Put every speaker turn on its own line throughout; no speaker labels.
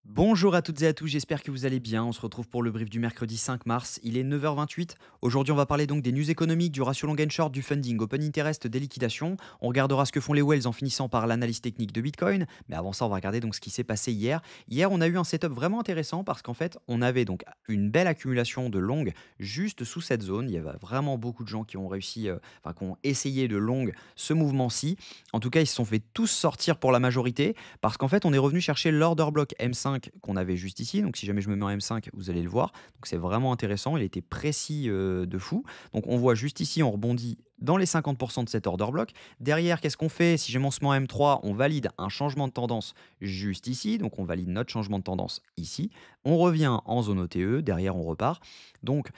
Bonjour à toutes et à tous, j'espère que vous allez bien. On se retrouve pour le brief du mercredi 5 mars. Il est 9h28. Aujourd'hui, on va parler donc des news économiques, du ratio long and short, du funding, open interest, des liquidations. On regardera ce que font les whales en finissant par l'analyse technique de Bitcoin. Mais avant ça, on va regarder donc ce qui s'est passé hier. Hier, on a eu un setup vraiment intéressant parce qu'en fait, on avait donc une belle accumulation de longues juste sous cette zone. Il y avait vraiment beaucoup de gens qui ont réussi, qui ont essayé de long ce mouvement-ci. En tout cas, ils se sont fait tous sortir pour la majorité. Parce qu'en fait, on est revenu chercher l'order block M5 qu'on avait juste ici. Donc, si jamais je me mets en M5, vous allez le voir. Donc, c'est vraiment intéressant. Il était précis de fou. Donc, on voit juste ici, on rebondit dans les 50% de cet order block. Derrière, qu'est-ce qu'on fait? Si jamais on se met en M3, on valide un changement de tendance juste ici. Donc, on valide notre changement de tendance ici. On revient en zone OTE. Derrière, on repart. Donc,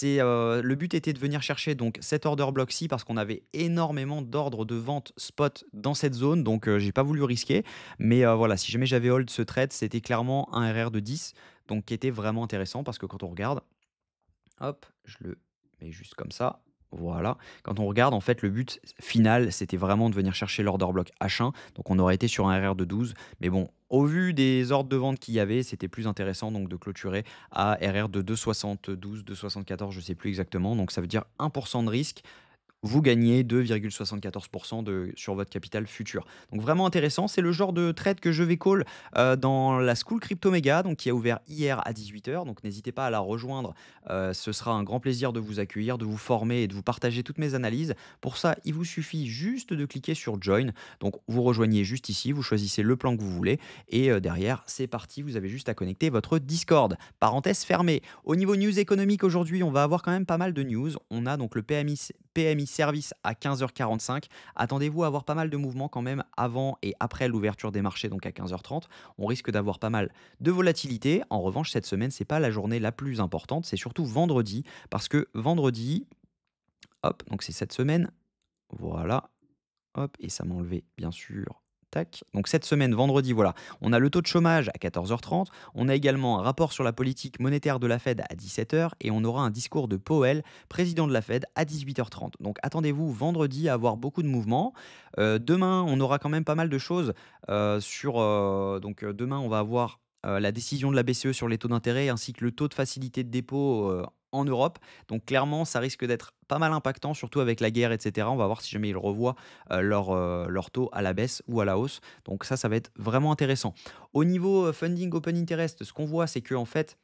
le but était de venir chercher donc cet order block-ci parce qu'on avait énormément d'ordres de vente spot dans cette zone. Donc, j'ai pas voulu risquer. Mais voilà, si jamais j'avais hold ce trade, c'était clairement un RR de 10, donc qui était vraiment intéressant parce que quand on regarde, hop, je le mets juste comme ça, voilà. Quand on regarde, en fait, le but final, c'était vraiment de venir chercher l'order block H1, donc on aurait été sur un RR de 12, mais bon, au vu des ordres de vente qu'il y avait, c'était plus intéressant donc de clôturer à RR de 2,72, 2,74, je sais plus exactement, donc ça veut dire 1% de risque, vous gagnez 2,74% sur votre capital futur. Donc vraiment intéressant, c'est le genre de trade que je vais call dans la School Crypto Mega, donc qui a ouvert hier à 18h. Donc n'hésitez pas à la rejoindre, ce sera un grand plaisir de vous accueillir, de vous former et de vous partager toutes mes analyses. Pour ça, il vous suffit juste de cliquer sur Join. Donc vous rejoignez juste ici, vous choisissez le plan que vous voulez et derrière, c'est parti, vous avez juste à connecter votre Discord. Parenthèse fermée. Au niveau news économique aujourd'hui, on va avoir quand même pas mal de news. On a donc le PMI service à 15h45. Attendez-vous à avoir pas mal de mouvements quand même avant et après l'ouverture des marchés, donc à 15h30. On risque d'avoir pas mal de volatilité. En revanche, cette semaine, c'est pas la journée la plus importante, c'est surtout vendredi, parce que vendredi, hop, donc c'est cette semaine, voilà, hop, et ça m'a enlevé, bien sûr. Tac. Donc cette semaine, vendredi, voilà, on a le taux de chômage à 14h30, on a également un rapport sur la politique monétaire de la Fed à 17h et on aura un discours de Powell, président de la Fed, à 18h30. Donc attendez-vous vendredi à avoir beaucoup de mouvements. Demain, on aura quand même pas mal de choses demain, on va avoir la décision de la BCE sur les taux d'intérêt ainsi que le taux de facilité de dépôt en Europe. Donc clairement, ça risque d'être pas mal impactant, surtout avec la guerre, etc. On va voir si jamais ils revoient leur taux à la baisse ou à la hausse. Donc ça va être vraiment intéressant. Au niveau funding open interest, ce qu'on voit, c'est que en fait,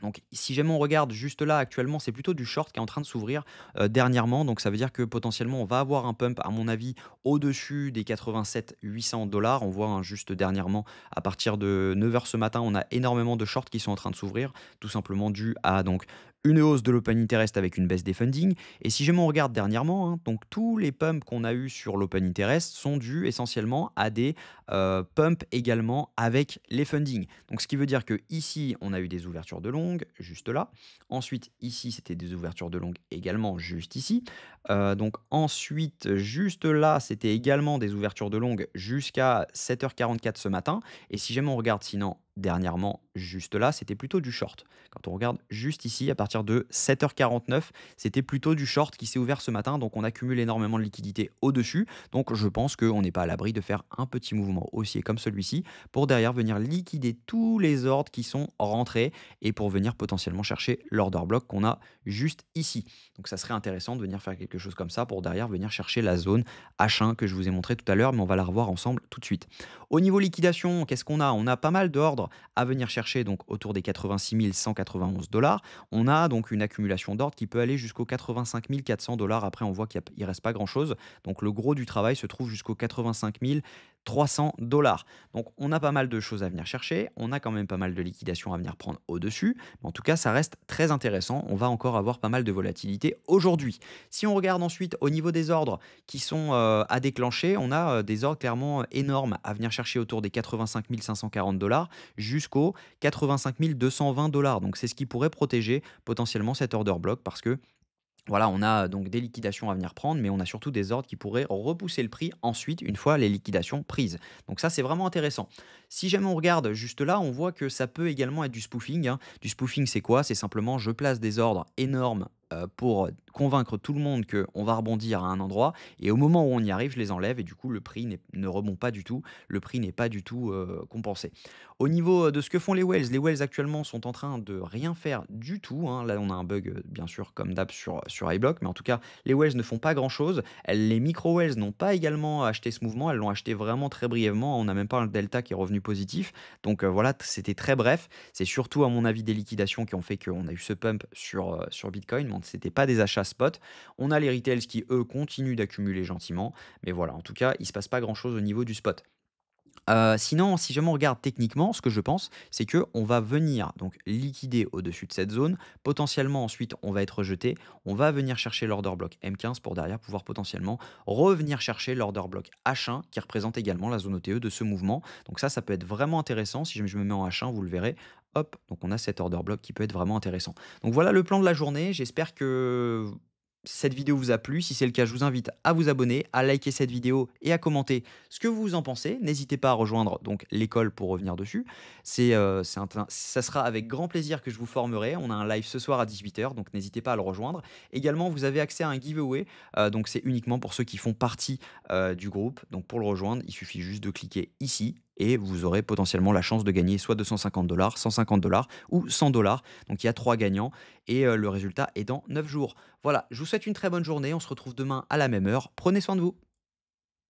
donc, si jamais on regarde juste là, actuellement, c'est plutôt du short qui est en train de s'ouvrir dernièrement. Donc, ça veut dire que potentiellement, on va avoir un pump, à mon avis, au-dessus des 87 800 dollars. On voit juste dernièrement, à partir de 9h ce matin, on a énormément de shorts qui sont en train de s'ouvrir, tout simplement dû à donc une hausse de l'open interest avec une baisse des funding. Et si jamais on regarde dernièrement, hein, donc tous les pumps qu'on a eu sur l'open interest sont dus essentiellement à des pumps également avec les funding. Donc, ce qui veut dire que ici, on a eu des ouvertures de longue, juste là. Ensuite, ici, c'était des ouvertures de longue également, juste ici. Donc, ensuite, juste là, c'était également des ouvertures de longue jusqu'à 7h44 ce matin. Et si jamais on regarde sinon dernièrement, juste là, c'était plutôt du short. Quand on regarde juste ici, à partir de 7h49, c'était plutôt du short qui s'est ouvert ce matin. Donc, on accumule énormément de liquidités au-dessus. Donc, je pense qu'on n'est pas à l'abri de faire un petit mouvement haussier comme celui-ci pour derrière venir liquider tous les ordres qui sont rentrés et pour venir potentiellement chercher l'order block qu'on a juste ici. Donc ça serait intéressant de venir faire quelque chose comme ça pour derrière venir chercher la zone H1 que je vous ai montré tout à l'heure, mais on va la revoir ensemble tout de suite. Au niveau liquidation, qu'est-ce qu'on a? On a pas mal d'ordres à venir chercher, donc autour des 86 191 dollars. On a donc une accumulation d'ordres qui peut aller jusqu'aux 85 400 dollars. Après, on voit qu'il ne reste pas grand-chose. Donc le gros du travail se trouve jusqu'aux 85 300 dollars. Donc on a pas mal de choses à venir chercher, on a quand même pas mal de liquidations à venir prendre au-dessus, mais en tout cas ça reste très intéressant, on va encore avoir pas mal de volatilité aujourd'hui. Si on regarde ensuite au niveau des ordres qui sont à déclencher, on a des ordres clairement énormes à venir chercher autour des 85 540 dollars jusqu'aux 85 220 dollars. Donc c'est ce qui pourrait protéger potentiellement cet order block parce que voilà, on a donc des liquidations à venir prendre, mais on a surtout des ordres qui pourraient repousser le prix ensuite, une fois les liquidations prises. Donc ça, c'est vraiment intéressant. Si jamais on regarde juste là, on voit que ça peut également être du spoofing, hein. Du spoofing, c'est quoi? C'est simplement je place des ordres énormes pour convaincre tout le monde qu'on va rebondir à un endroit et au moment où on y arrive, je les enlève et du coup le prix ne rebond pas du tout, le prix n'est pas du tout, compensé. Au niveau, de ce que font les whales actuellement sont en train de rien faire du tout, hein. Là, on a un bug, bien sûr comme d'hab sur iBlock, mais en tout cas, les whales ne font pas grand chose. Les micro whales n'ont pas également acheté ce mouvement, elles l'ont acheté vraiment très brièvement, on n'a même pas un delta qui est revenu positif. Donc, voilà, c'était très bref. C'est surtout à mon avis des liquidations qui ont fait qu'on a eu ce pump sur Bitcoin, mais c'était pas des achats spot. On a les retails qui, eux, continuent d'accumuler gentiment, mais voilà, en tout cas, il se passe pas grand chose au niveau du spot. Sinon, si jamais on regarde techniquement, ce que je pense, c'est que on va venir donc liquider au-dessus de cette zone. Potentiellement, ensuite, on va être rejeté. On va venir chercher l'order block M15 pour derrière pouvoir potentiellement revenir chercher l'order block H1 qui représente également la zone OTE de ce mouvement. Donc ça peut être vraiment intéressant. Si jamais je me mets en H1, vous le verrez. Hop, donc on a cet order block qui peut être vraiment intéressant. Donc voilà le plan de la journée. J'espère que cette vidéo vous a plu. Si c'est le cas, je vous invite à vous abonner, à liker cette vidéo et à commenter ce que vous en pensez. N'hésitez pas à rejoindre donc l'école pour revenir dessus. Ça sera avec grand plaisir que je vous formerai. On a un live ce soir à 18 h, donc n'hésitez pas à le rejoindre. Également, vous avez accès à un giveaway. Donc c'est uniquement pour ceux qui font partie du groupe. Donc pour le rejoindre, il suffit juste de cliquer ici et vous aurez potentiellement la chance de gagner soit 250 $, 150 $ ou 100 $. Donc il y a 3 gagnants et le résultat est dans 9 jours. Voilà, je vous souhaite une très bonne journée. On se retrouve demain à la même heure. Prenez soin de vous.